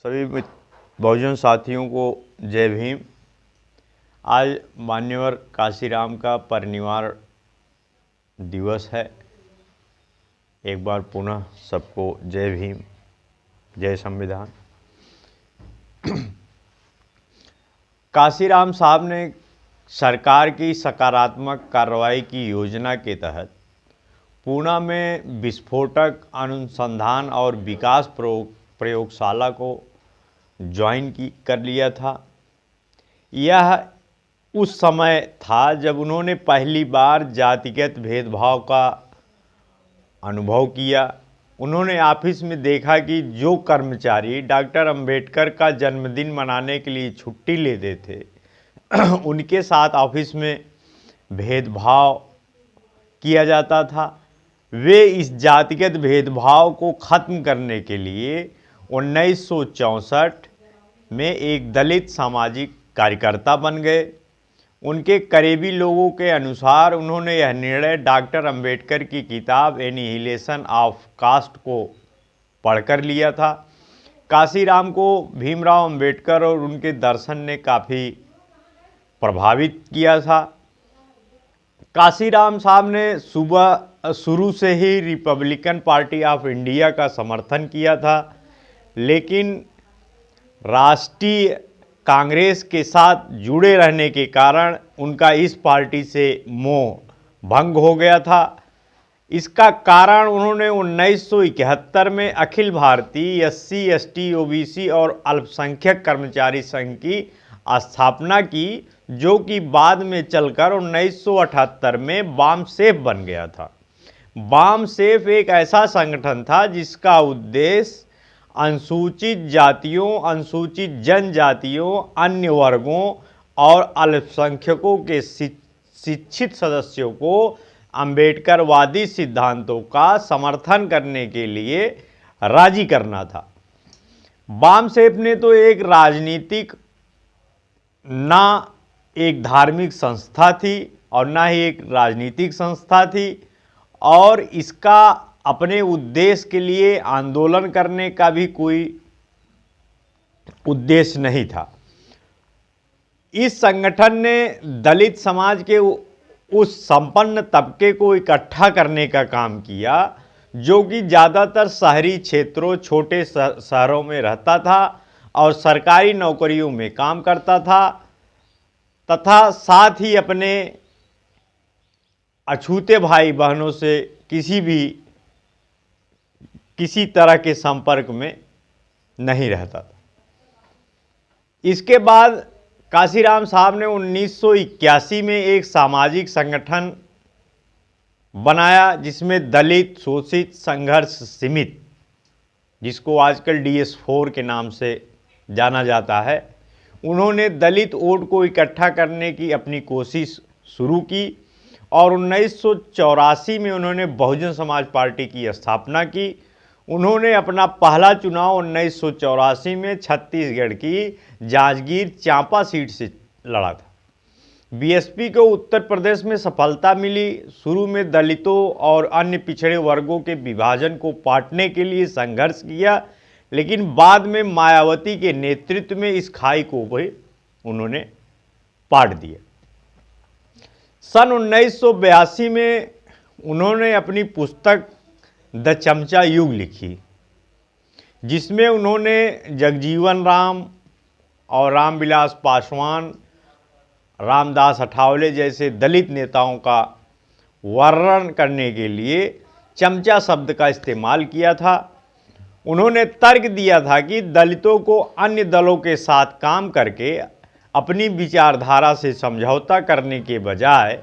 सभी बहुजन साथियों को जय भीम। आज मान्यवर काशीराम का परिनिर्वाण दिवस है। एक बार पुनः सबको जय भीम, जय संविधान। काशीराम साहब ने सरकार की सकारात्मक कार्रवाई की योजना के तहत पूना में विस्फोटक अनुसंधान और विकास प्रयोगशाला को ज्वाइन कर लिया था। यह उस समय था जब उन्होंने पहली बार जातिगत भेदभाव का अनुभव किया। उन्होंने ऑफिस में देखा कि जो कर्मचारी डॉक्टर अंबेडकर का जन्मदिन मनाने के लिए छुट्टी लेते थे उनके साथ ऑफिस में भेदभाव किया जाता था। वे इस जातिगत भेदभाव को ख़त्म करने के लिए 1964 में एक दलित सामाजिक कार्यकर्ता बन गए। उनके करीबी लोगों के अनुसार उन्होंने यह निर्णय डॉक्टर अंबेडकर की किताब एनिहिलेशन ऑफ कास्ट को पढ़कर लिया था। काशीराम को भीमराव अंबेडकर और उनके दर्शन ने काफ़ी प्रभावित किया था। काशीराम साहब ने शुरू से ही रिपब्लिकन पार्टी ऑफ इंडिया का समर्थन किया था, लेकिन राष्ट्रीय कांग्रेस के साथ जुड़े रहने के कारण उनका इस पार्टी से मोह भंग हो गया था। इसका कारण उन्होंने 1971 में Akhil Bharatiya SC ST OBC और अल्पसंख्यक कर्मचारी संघ की स्थापना की, जो कि बाद में चलकर 1978 में वामसेफ बन गया था। वामसेफ एक ऐसा संगठन था जिसका उद्देश्य अनुसूचित जातियों, अनुसूचित जनजातियों, अन्य वर्गों और अल्पसंख्यकों के शिक्षित सदस्यों को अंबेडकरवादी सिद्धांतों का समर्थन करने के लिए राजी करना था। वामसेफ ने तो एक राजनीतिक ना एक धार्मिक संस्था थी और ना ही एक राजनीतिक संस्था थी, और इसका अपने उद्देश्य के लिए आंदोलन करने का भी कोई उद्देश्य नहीं था। इस संगठन ने दलित समाज के उस संपन्न तबके को इकट्ठा करने का काम किया जो कि ज़्यादातर शहरी क्षेत्रों, छोटे शहरों में रहता था और सरकारी नौकरियों में काम करता था, तथा साथ ही अपने अछूते भाई बहनों से किसी तरह के संपर्क में नहीं रहता था। इसके बाद काशीराम साहब ने 1981 में एक सामाजिक संगठन बनाया जिसमें दलित शोषित संघर्ष समिति, जिसको आजकल DS4 के नाम से जाना जाता है, उन्होंने दलित वोट को इकट्ठा करने की अपनी कोशिश शुरू की और 1984 में उन्होंने बहुजन समाज पार्टी की स्थापना की। उन्होंने अपना पहला चुनाव 1984 में छत्तीसगढ़ की जांजगीर चांपा सीट से लड़ा था। BSP को उत्तर प्रदेश में सफलता मिली। शुरू में दलितों और अन्य पिछड़े वर्गों के विभाजन को पाटने के लिए संघर्ष किया, लेकिन बाद में मायावती के नेतृत्व में इस खाई को भी उन्होंने पाट दिया। सन 1982 में उन्होंने अपनी पुस्तक द चमचा युग लिखी, जिसमें उन्होंने जगजीवन राम और रामविलास पासवान, रामदास अठावले जैसे दलित नेताओं का वर्णन करने के लिए चमचा शब्द का इस्तेमाल किया था। उन्होंने तर्क दिया था कि दलितों को अन्य दलों के साथ काम करके अपनी विचारधारा से समझौता करने के बजाय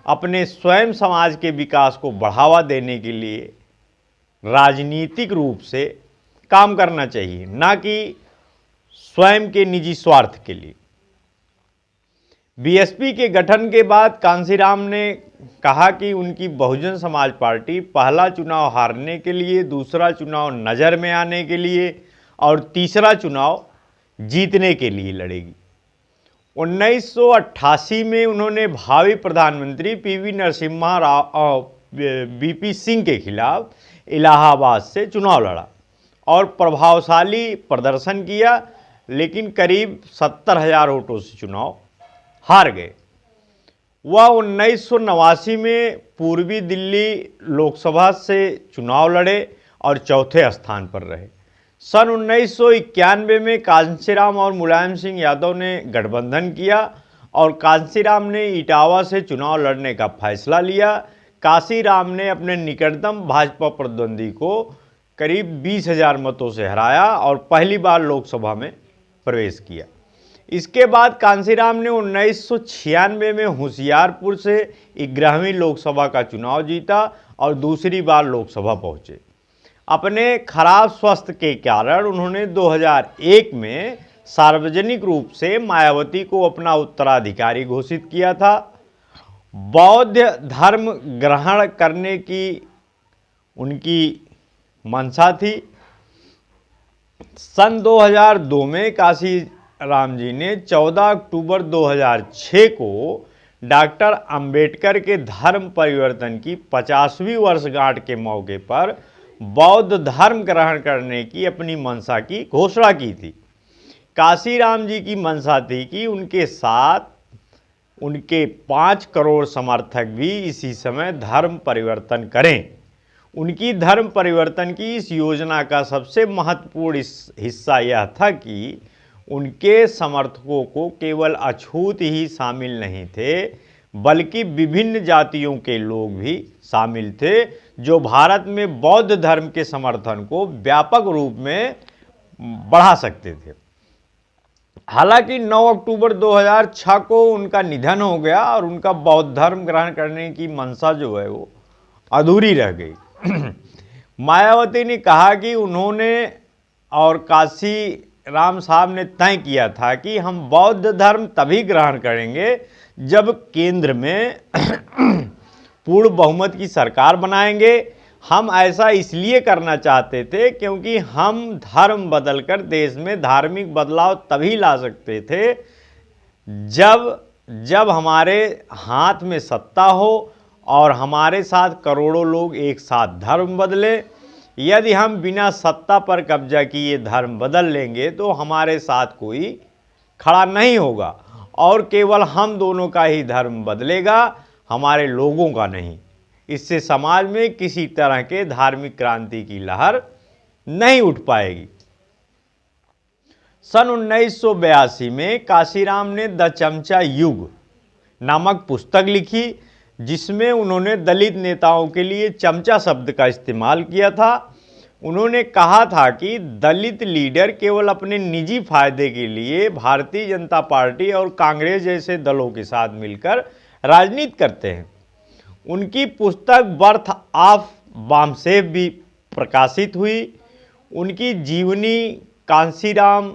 अपने स्वयं समाज के विकास को बढ़ावा देने के लिए राजनीतिक रूप से काम करना चाहिए, ना कि स्वयं के निजी स्वार्थ के लिए। BSP के गठन के बाद कांशीराम ने कहा कि उनकी बहुजन समाज पार्टी पहला चुनाव हारने के लिए, दूसरा चुनाव नज़र में आने के लिए और तीसरा चुनाव जीतने के लिए लड़ेगी। 1988 में उन्होंने भावी प्रधानमंत्री PV नरसिम्हा राव BP सिंह के खिलाफ इलाहाबाद से चुनाव लड़ा और प्रभावशाली प्रदर्शन किया, लेकिन करीब 70,000 वोटों से चुनाव हार गए। वह 1989 में पूर्वी दिल्ली लोकसभा से चुनाव लड़े और चौथे स्थान पर रहे। सन 1991 में कांशीराम और मुलायम सिंह यादव ने गठबंधन किया और कांशीराम ने इटावा से चुनाव लड़ने का फैसला लिया। कांशीराम ने अपने निकटतम भाजपा प्रतिद्वंदी को करीब 20,000 मतों से हराया और पहली बार लोकसभा में प्रवेश किया। इसके बाद कांशीराम ने 1996 में होशियारपुर से 11वीं लोकसभा का चुनाव जीता और दूसरी बार लोकसभा पहुंचे। अपने खराब स्वास्थ्य के कारण उन्होंने 2001 में सार्वजनिक रूप से मायावती को अपना उत्तराधिकारी घोषित किया था। बौद्ध धर्म ग्रहण करने की उनकी मंशा थी। सन 2002 में कांशीराम जी ने 14 अक्टूबर 2006 को डॉक्टर अंबेडकर के धर्म परिवर्तन की 50वीं वर्षगांठ के मौके पर बौद्ध धर्म ग्रहण करने की अपनी मंशा की घोषणा की थी। कांशीराम जी की मंशा थी कि उनके साथ उनके 5 करोड़ समर्थक भी इसी समय धर्म परिवर्तन करें। उनकी धर्म परिवर्तन की इस योजना का सबसे महत्वपूर्ण हिस्सा यह था कि उनके समर्थकों को केवल अछूत ही शामिल नहीं थे, बल्कि विभिन्न जातियों के लोग भी शामिल थे, जो भारत में बौद्ध धर्म के समर्थन को व्यापक रूप में बढ़ा सकते थे। हालांकि 9 अक्टूबर 2006 को उनका निधन हो गया और उनका बौद्ध धर्म ग्रहण करने की मंशा जो है वो अधूरी रह गई। मायावती ने कहा कि उन्होंने और कांशीराम साहब ने तय किया था कि हम बौद्ध धर्म तभी ग्रहण करेंगे जब केंद्र में पूर्ण बहुमत की सरकार बनाएंगे। हम ऐसा इसलिए करना चाहते थे क्योंकि हम धर्म बदलकर देश में धार्मिक बदलाव तभी ला सकते थे जब हमारे हाथ में सत्ता हो और हमारे साथ करोड़ों लोग एक साथ धर्म बदलें। यदि हम बिना सत्ता पर कब्जा किए धर्म बदल लेंगे तो हमारे साथ कोई खड़ा नहीं होगा और केवल हम दोनों का ही धर्म बदलेगा, हमारे लोगों का नहीं। इससे समाज में किसी तरह के धार्मिक क्रांति की लहर नहीं उठ पाएगी। सन 1982 में कांशीराम ने द चमचा युग नामक पुस्तक लिखी, जिसमें उन्होंने दलित नेताओं के लिए चमचा शब्द का इस्तेमाल किया था। उन्होंने कहा था कि दलित लीडर केवल अपने निजी फायदे के लिए भारतीय जनता पार्टी और कांग्रेस जैसे दलों के साथ मिलकर राजनीति करते हैं। उनकी पुस्तक बर्थ ऑफ वामसेफ भी प्रकाशित हुई। उनकी जीवनी कांशीराम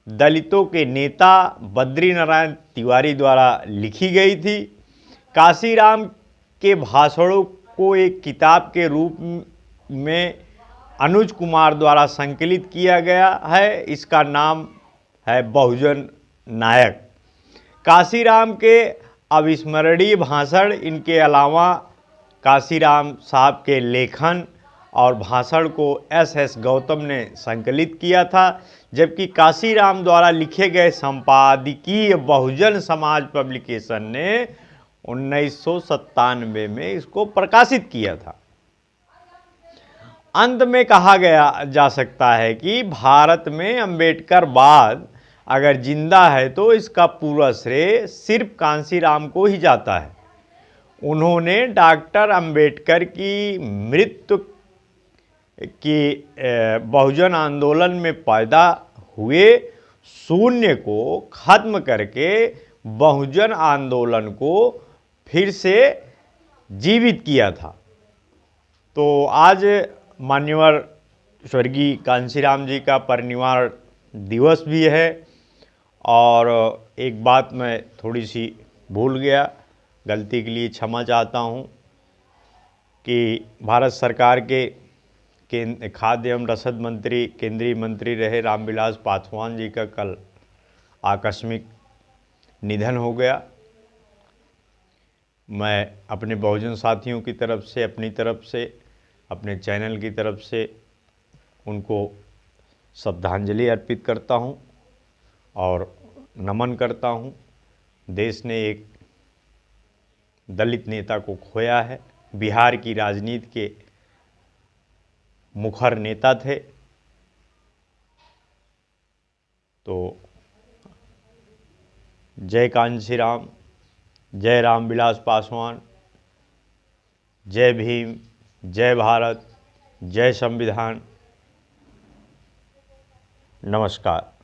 दलितों के नेता बद्री नारायण तिवारी द्वारा लिखी गई थी। कांशीराम के भाषणों को एक किताब के रूप में अनुज कुमार द्वारा संकलित किया गया है। इसका नाम है बहुजन नायक। कांशीराम के अविस्मरणीय भाषण, इनके अलावा कांशीराम साहब के लेखन और भाषण को एस गौतम ने संकलित किया था, जबकि कांशीराम द्वारा लिखे गए संपादकीय बहुजन समाज पब्लिकेशन ने 1997 में इसको प्रकाशित किया था। अंत में कहा जा सकता है कि भारत में अंबेडकर बाद अगर जिंदा है तो इसका पूरा श्रेय सिर्फ कांशीराम को ही जाता है। उन्होंने डॉक्टर अंबेडकर की मृत्यु की बहुजन आंदोलन में पैदा हुए शून्य को खत्म करके बहुजन आंदोलन को फिर से जीवित किया था। तो आज मान्यवर स्वर्गीय कांशीराम जी का परिनिर्वाण दिवस भी है। और एक बात मैं थोड़ी सी भूल गया, गलती के लिए क्षमा चाहता हूँ कि भारत सरकार के खाद्य एवं रसद मंत्री, केंद्रीय मंत्री रहे रामविलास पासवान जी का कल आकस्मिक निधन हो गया। मैं अपने बहुजन साथियों की तरफ से, अपनी तरफ से, अपने चैनल की तरफ से उनको श्रद्धांजलि अर्पित करता हूं और नमन करता हूं। देश ने एक दलित नेता को खोया है, बिहार की राजनीति के मुखर नेता थे। तो जय कांशीराम, जय रामविलास पासवान, जय भीम, जय भारत, जय संविधान। नमस्कार।